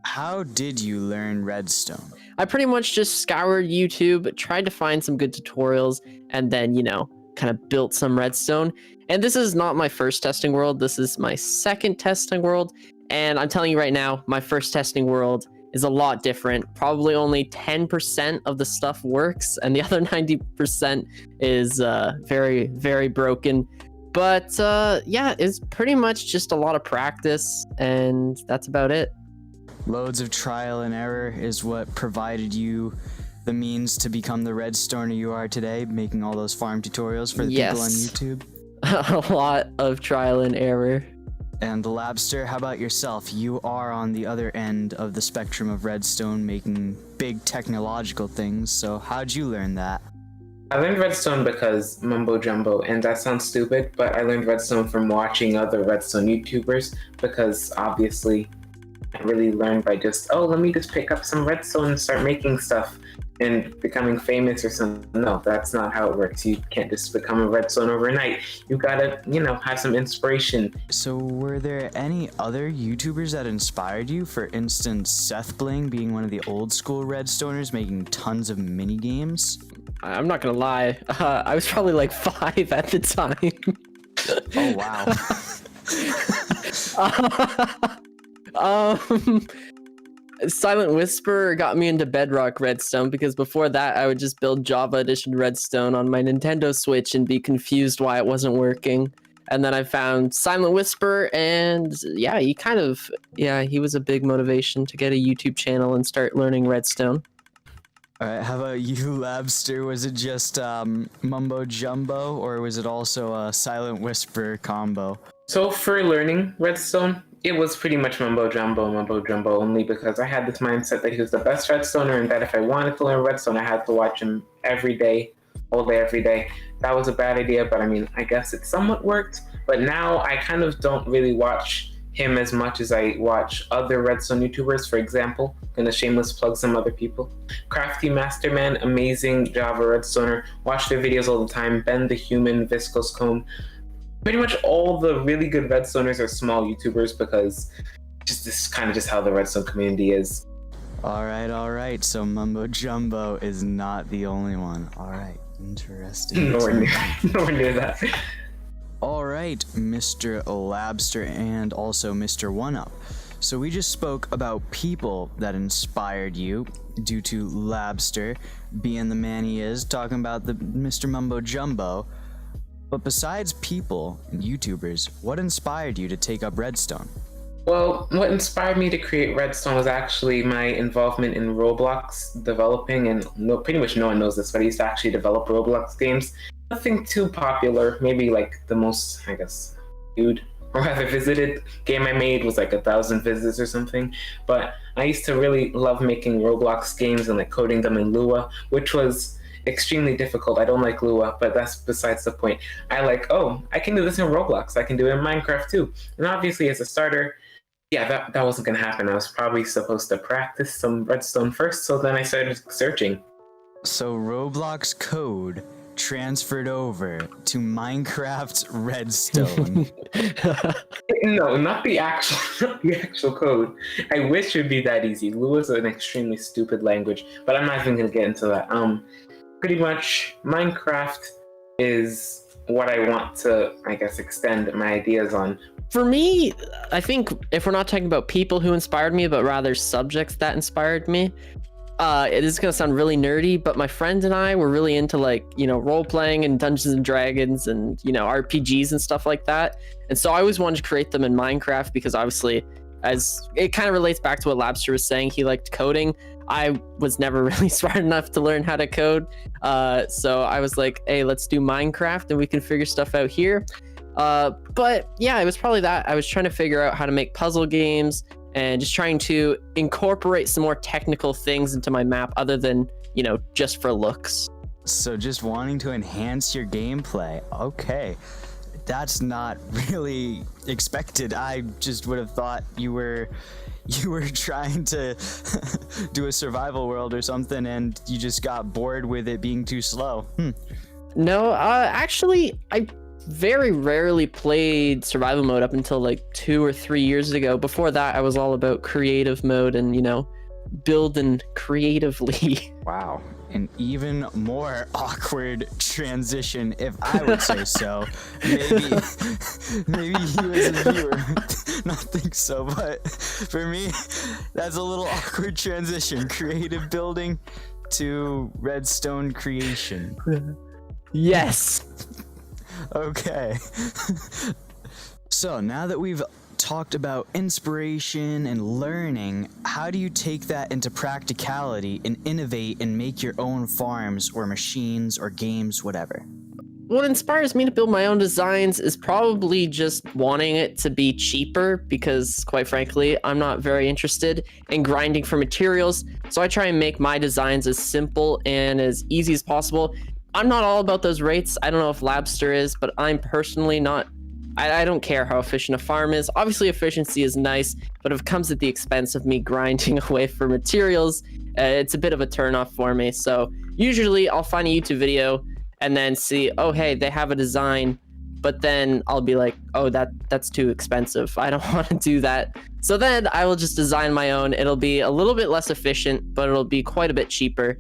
How did you learn Redstone? I pretty much just scoured YouTube, tried to find some good tutorials, and then, kind of built some redstone. And this is not my first testing world. This is my second testing world. And I'm telling you right now, my first testing world is a lot different. Probably only 10% of the stuff works, and the other 90% is very, very broken. But yeah, it's pretty much just a lot of practice, and that's about it. Loads of trial and error is what provided you the means to become the redstoner you are today, making all those farm tutorials for the people on YouTube. A lot of trial and error. And Labster, how about yourself? You are on the other end of the spectrum of redstone, making big technological things, so how'd you learn that? I learned redstone because mumbo jumbo, and that sounds stupid, but I learned redstone from watching other redstone YouTubers, because obviously I really learned by just, let me just pick up some redstone and start making stuff and becoming famous or something. No, that's not how it works. You can't just become a redstone overnight. You gotta, have some inspiration. So were there any other YouTubers that inspired you? For instance, Seth Bling being one of the old school redstoners making tons of mini games? I'm not gonna lie, I was probably like 5 at the time. Oh, wow. Silent Whisper got me into Bedrock Redstone, because before that I would just build Java Edition Redstone on my Nintendo Switch and be confused why it wasn't working. And then I found Silent Whisper, and yeah, he was a big motivation to get a YouTube channel and start learning Redstone. All right, how about you, Labster? Was it just mumbo jumbo, or was it also a Silent Whisper combo? So for learning redstone, it was pretty much mumbo jumbo, only because I had this mindset that he was the best redstoner, and that if I wanted to learn redstone, I had to watch him every day, all day, every day. That was a bad idea, but I mean, I guess it somewhat worked. But now I kind of don't really watch him as much as I watch other redstone YouTubers. For example, gonna shameless plug some other people. Crafty Masterman, amazing Java redstoner. Watch their videos all the time. Ben the Human, Viscose Comb. Pretty much all the really good redstoners are small YouTubers, because this is kind of just how the redstone community is. All right. So mumbo jumbo is not the only one. All right, interesting. Nowhere near that. All right, Mr. Labster and also Mr. OneUp. So we just spoke about people that inspired you due to Labster being the man he is, talking about the Mr. Mumbo Jumbo. But besides people and YouTubers, what inspired you to take up Redstone? Well, what inspired me to create Redstone was actually my involvement in Roblox developing, and pretty much no one knows this, but I used to actually develop Roblox games. Nothing too popular, maybe like the most, I guess, viewed or rather visited game I made was like 1,000 visits or something. But I used to really love making Roblox games and like coding them in Lua, which was extremely difficult. I don't like Lua, but that's besides the point. I I can do this in Roblox. I can do it in Minecraft too. And obviously as a starter, yeah, that wasn't gonna happen. I was probably supposed to practice some Redstone first, so then I started searching. So Roblox code transferred over to Minecraft Redstone. No, not the actual code. I wish it would be that easy. Lua is an extremely stupid language, but I'm not even gonna get into that. Pretty much Minecraft is what I want to, I guess, extend my ideas on. For me, I think if we're not talking about people who inspired me, but rather subjects that inspired me, it is going to sound really nerdy, but my friend and I were really into role playing and Dungeons and Dragons and, RPGs and stuff like that. And so I always wanted to create them in Minecraft because obviously, as it kind of relates back to what Labster was saying, he liked coding. I was never really smart enough to learn how to code. So I was like, hey, let's do Minecraft and we can figure stuff out here. But yeah, it was probably that. I was trying to figure out how to make puzzle games and just trying to incorporate some more technical things into my map other than, just for looks. So just wanting to enhance your gameplay. Okay. that's not really expected. I just would have thought you were trying to do a survival world or something, and you just got bored with it being too slow. No, actually, I very rarely played survival mode up until like 2 or 3 years ago. Before that, I was all about creative mode and, building creatively. Wow. An even more awkward transition, if I would say so. Maybe you as a viewer not think so, but for me, that's a little awkward transition. Creative building to redstone creation. Yes. Okay. So now that we've talked about inspiration and learning, how do you take that into practicality and innovate and make your own farms or machines or games, whatever? What inspires me to build my own designs is probably just wanting it to be cheaper because, quite frankly, I'm not very interested in grinding for materials. So I try and make my designs as simple and as easy as possible. I'm not all about those rates. I don't know if Labster is, but I'm personally not. I don't care how efficient a farm is. Obviously, efficiency is nice, but if it comes at the expense of me grinding away for materials, it's a bit of a turnoff for me. So usually I'll find a YouTube video and then see, oh, hey, they have a design, but then I'll be like, oh, that's too expensive. I don't want to do that. So then I will just design my own. It'll be a little bit less efficient, but it'll be quite a bit cheaper.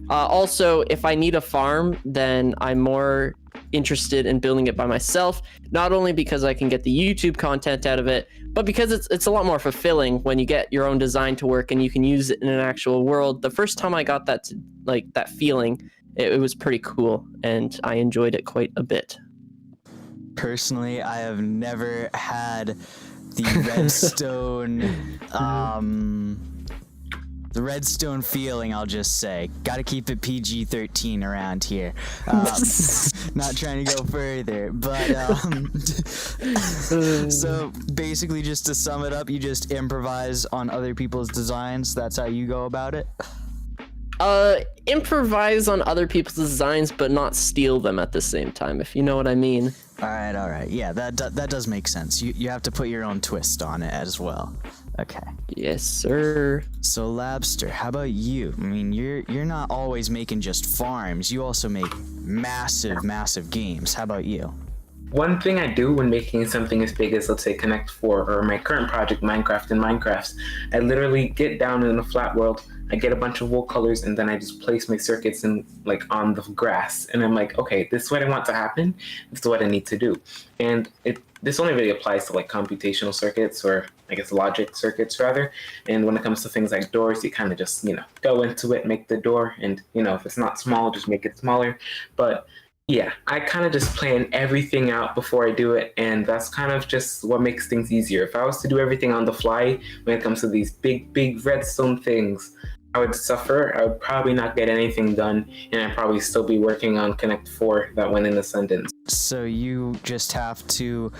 Also, if I need a farm, then I'm more interested in building it by myself, not only because I can get the YouTube content out of it, but because it's a lot more fulfilling when you get your own design to work and you can use it in an actual world. The first time I got that feeling, it was pretty cool, and I enjoyed it quite a bit. Personally, I have never had the redstone feeling, I'll just say. Gotta keep it PG-13 around here. Not trying to go further, but so basically, just to sum it up, you just improvise on other people's designs. That's how you go about it? Improvise on other people's designs, but not steal them at the same time, if you know what I mean. All right. Yeah, that does make sense. You have to put your own twist on it as well. Okay. Yes, sir. So Labster, how about you? I mean, you're not always making just farms. You also make massive games. How about you? One thing I do when making something as big as, let's say, Connect 4 or my current project, Minecraft and Minecrafts, I literally get down in a flat world, I get a bunch of wool colors, and then I just place my circuits in, on the grass. And I'm like, okay, this is what I want to happen. This is what I need to do. And this only really applies to computational circuits, or I guess logic circuits rather. And when it comes to things like doors, you kind of just, go into it, make the door, and, if it's not small, just make it smaller. But yeah, I kind of just plan everything out before I do it, and that's kind of just what makes things easier. If I was to do everything on the fly when it comes to these big redstone things, I would suffer. I would probably not get anything done, and I'd probably still be working on Connect 4 that went in Ascendance. So you just have to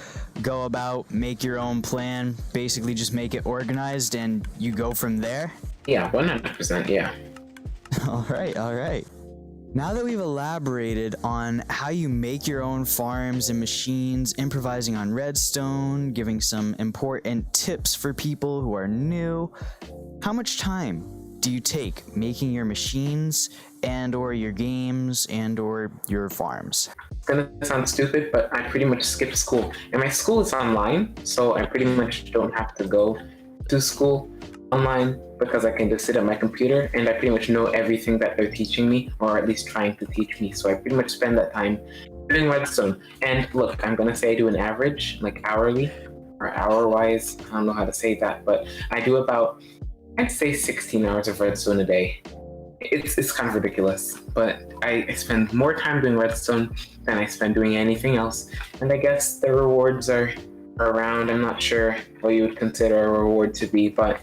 go about, make your own plan, basically just make it organized, and you go from there? Yeah, 100%, yeah. All right. Now that we've elaborated on how you make your own farms and machines, improvising on redstone, giving some important tips for people who are new, how much time do you take making your machines and or your games and or your farms? It's gonna sound stupid, but I pretty much skipped school. And my school is online, so I pretty much don't have to go to school online because I can just sit at my computer and I pretty much know everything that they're teaching me, or at least trying to teach me. So I pretty much spend that time doing redstone. And look, I'm gonna say I do an average, hourly or hour-wise. I don't know how to say that, but I do about, I'd say 16 hours of redstone a day. It's kind of ridiculous, but I spend more time doing redstone than I spend doing anything else. And I guess the rewards are around. I'm not sure what you would consider a reward to be, but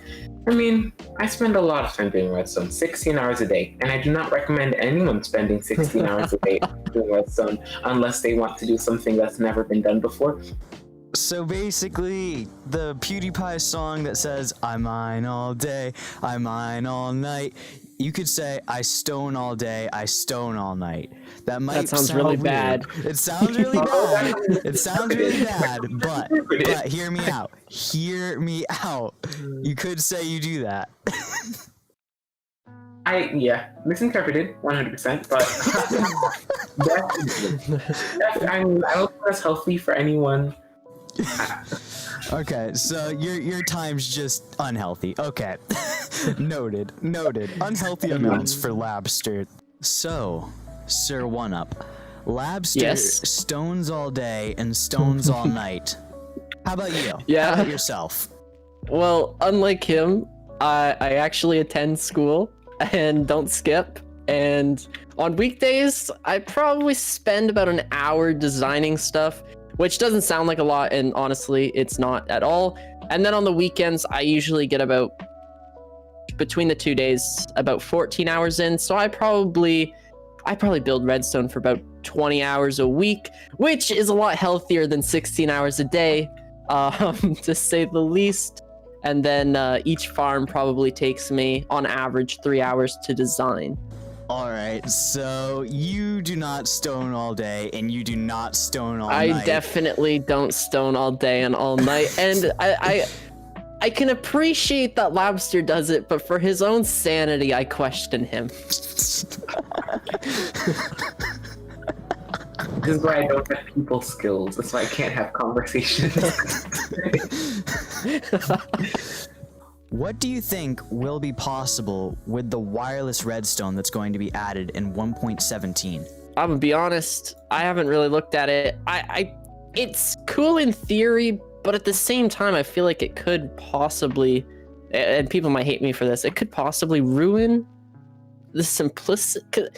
I mean, I spend a lot of time doing redstone, 16 hours a day. And I do not recommend anyone spending 16 hours a day doing redstone unless they want to do something that's never been done before. So basically, the PewDiePie song that says, I mine all day, I mine all night, You could say, I stone all day, I stone all night. That might sounds sound really weird. bad. It sounds really bad. It sounds really bad, but hear me out. Hear me out. You could say you do that. Misinterpreted 100%, but I don't think that's healthy for anyone. Okay, so your time's just unhealthy. Okay. Noted. Unhealthy amounts for Labster. So, Sir One Up, Labster Yes? stones all day and stones all night. How about you? Yeah. How about yourself? Well, unlike him, I actually attend school and don't skip. And on weekdays, I probably spend about an hour designing stuff, which doesn't sound like a lot, and honestly, it's not at all. And then on the weekends, I usually get about, between the 2 days, about 14 hours in. So I probably build Redstone for about 20 hours a week, which is a lot healthier than 16 hours a day, to say the least. And then each farm probably takes me, on average, 3 hours to design. All right, so you do not stone all day and you do not stone all night. I definitely don't stone all day and all night, and I can appreciate that Labster does it, but for his own sanity, I question him. This is why I don't have people skills. That's why I can't have conversations. What do you think will be possible with the wireless redstone that's going to be added in 1.17? I'm gonna be honest, I haven't really looked at it. It's cool in theory, but at the same time, I feel like it could possibly, and people might hate me for this, it could possibly ruin the simplicity.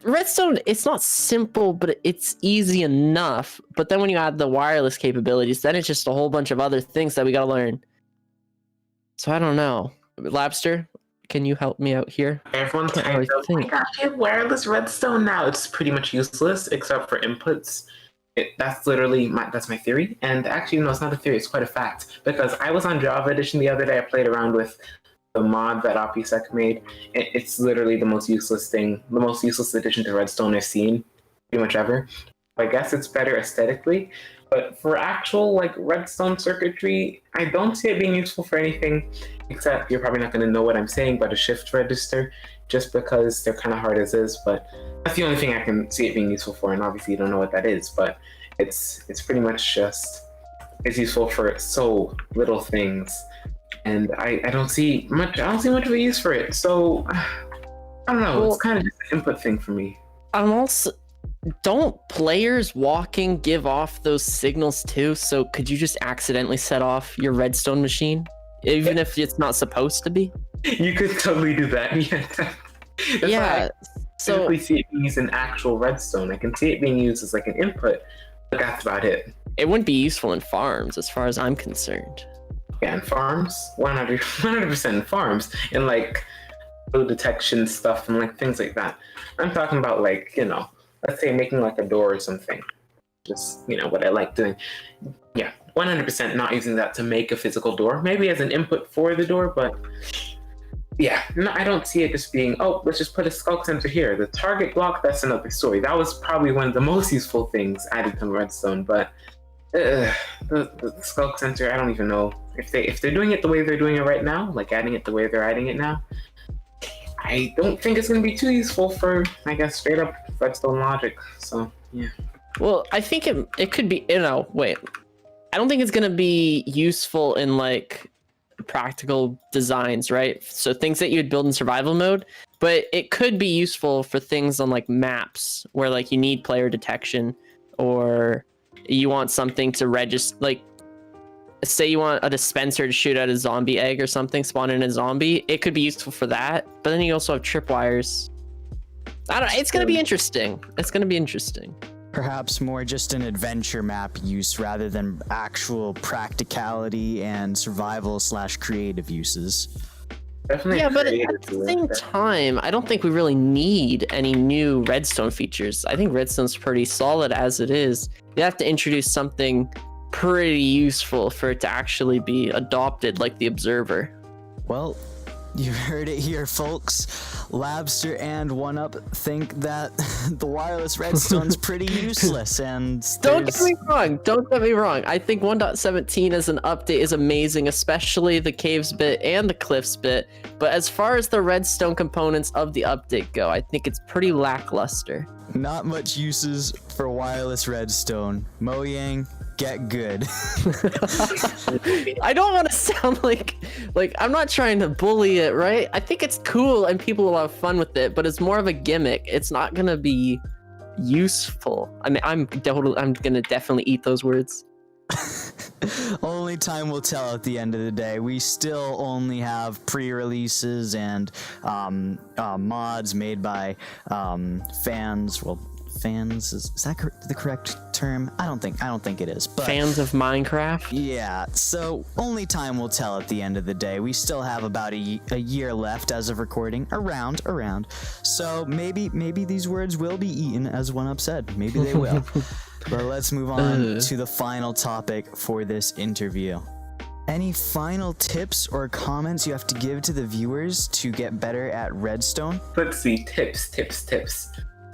Redstone, it's not simple, but it's easy enough. But then when you add the wireless capabilities, then it's just a whole bunch of other things that we gotta learn. So I don't know. Labster, can you help me out here? Everyone's Can't kind really of think. like, I have wireless redstone now. It's pretty much useless except for inputs. That's literally that's my theory. And actually, no, it's not a theory. It's quite a fact. Because I was on Java Edition the other day. I played around with the mod that OpusEC made. It's literally the most useless thing, the most useless addition to Redstone I've seen pretty much ever. I guess it's better aesthetically. But for actual like redstone circuitry, I don't see it being useful for anything, except you're probably not going to know what I'm saying about a shift register, just because they're kind of hard as is. But that's the only thing I can see it being useful for, and obviously you don't know what that is. But it's pretty much just it's useful for so little things, and I don't see much of a use for it. So I don't know. Well, it's kind of just an input thing for me. I'm also. Don't players walking give off those signals too? So could you just accidentally set off your redstone machine, even if it's not supposed to be? You could totally do that. Yeah. So I see it being used in actual redstone. I can see it being used as like an input, but that's about it. It wouldn't be useful in farms, as far as I'm concerned. Yeah, in farms, 100% in farms, and like load detection stuff and like things like that. I'm talking about like let's say making like a door or something. Just, what I like doing. Yeah, 100% not using that to make a physical door. Maybe as an input for the door, but yeah, no, I don't see it just being, let's just put a skulk sensor here. The target block, that's another story. That was probably one of the most useful things added to Redstone, but the skulk sensor, I don't even know. If they're doing it the way they're doing it right now, like adding it the way they're adding it now, I don't think it's going to be too useful for, I guess, straight up redstone logic. So, yeah. Well, I think it could be, wait. I don't think it's going to be useful in, like, practical designs, right? So things that you would build in survival mode, but it could be useful for things on, like, maps where, like, you need player detection or you want something to register, like, say you want a dispenser to shoot out a zombie egg or something, spawn in a zombie, it could be useful for that. But then you also have tripwires. I don't know. It's going to be interesting. It's going to be interesting. Perhaps more just an adventure map use rather than actual practicality and survival/creative uses. Definitely. Yeah, but at the same time, I don't think we really need any new redstone features. I think redstone's pretty solid as it is. You have to introduce something pretty useful for it to actually be adopted, like the observer. Well, You heard it here, folks. Labster and 1UP think that the wireless redstone's pretty useless, and Don't get me wrong. Don't get me wrong. I think 1.17 as an update is amazing, especially the caves bit and the cliffs bit. But as far as the redstone components of the update go, I think it's pretty lackluster. Not much uses for wireless redstone. Mojang, get good. I don't want to sound like I'm not trying to bully it, right? I think it's cool and people will have fun with it, but it's more of a gimmick. It's not gonna be useful. I mean, I'm gonna definitely eat those words. Only time will tell at the end of the day. We still only have pre-releases and mods made by fans. Well, fans is that the correct term? I don't think it is. But fans of Minecraft. Yeah. So only time will tell at the end of the day. We still have about a year left as of recording. Around. So maybe these words will be eaten, as 1UP said. Maybe they will. But let's move on to the final topic for this interview. Any final tips or comments you have to give to the viewers to get better at redstone? Let's see, tips.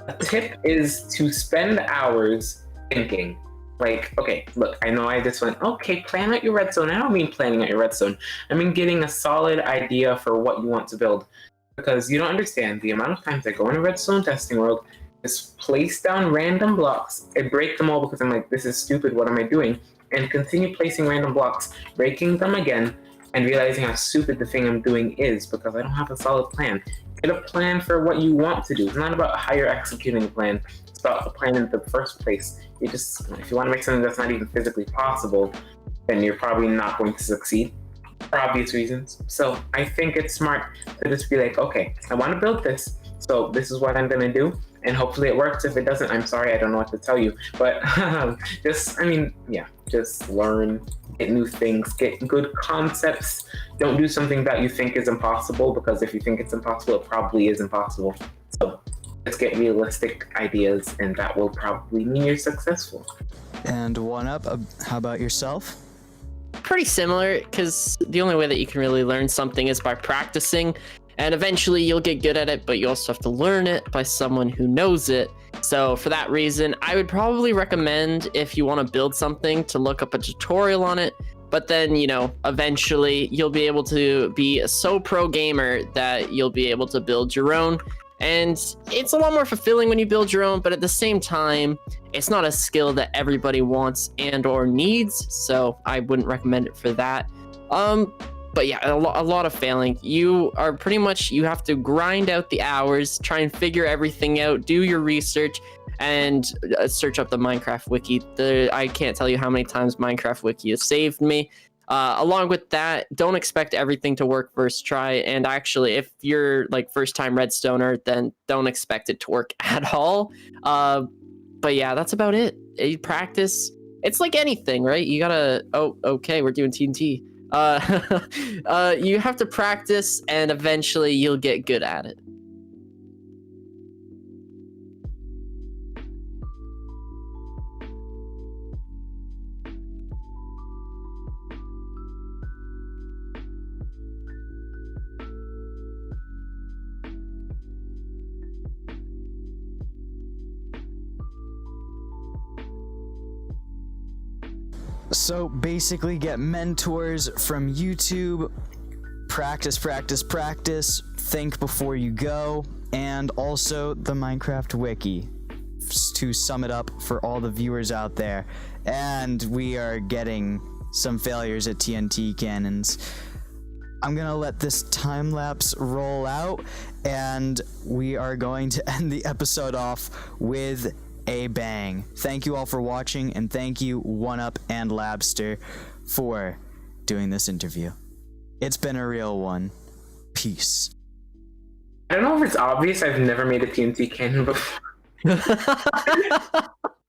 A tip is to spend hours thinking. Like, okay, look, I know I just went, okay, plan out your redstone. I don't mean planning out your redstone. I mean getting a solid idea for what you want to build. Because you don't understand the amount of times I go in a redstone testing world, just place down random blocks. I break them all because I'm like, this is stupid, what am I doing? And continue placing random blocks, breaking them again, and realizing how stupid the thing I'm doing is because I don't have a solid plan. Get a plan for what you want to do. It's not about how you're executing a plan. It's about the plan in the first place. If you want to make something that's not even physically possible, then you're probably not going to succeed for obvious reasons. So I think it's smart to just be like, okay, I want to build this. So this is what I'm going to do. And hopefully it works. If it doesn't, I'm sorry, I don't know what to tell you. But just learn, get new things, get good concepts. Don't do something that you think is impossible, because if you think it's impossible, it probably is impossible. So let's get realistic ideas, and that will probably mean you're successful. And 1UP, how about yourself? Pretty similar, because the only way that you can really learn something is by practicing. And eventually you'll get good at it, but you also have to learn it by someone who knows it. So for that reason, I would probably recommend, if you want to build something, to look up a tutorial on it. But then, eventually you'll be able to be a so pro gamer that you'll be able to build your own. And it's a lot more fulfilling when you build your own, but at the same time, it's not a skill that everybody wants and or needs. So I wouldn't recommend it for that. But yeah, a lot of failing. You have to grind out the hours, try and figure everything out, do your research, and search up the Minecraft wiki. I can't tell you how many times Minecraft wiki has saved me. Along with that, don't expect everything to work first try. And actually, if you're like first time redstoner, then don't expect it to work at all. But yeah, that's about it. You practice. It's like anything, right? You gotta, okay, we're doing TNT. You have to practice, and eventually you'll get good at it. So basically get mentors from YouTube, practice, think before you go, and also the Minecraft wiki, to sum it up for all the viewers out there. And we are getting some failures at TNT cannons. I'm gonna let this time lapse roll out, and we are going to end the episode off with a bang. Thank you all for watching, and thank you 1UP and Labster for doing this interview. It's been a real one. Peace. I don't know if it's obvious, I've never made a TNT cannon before.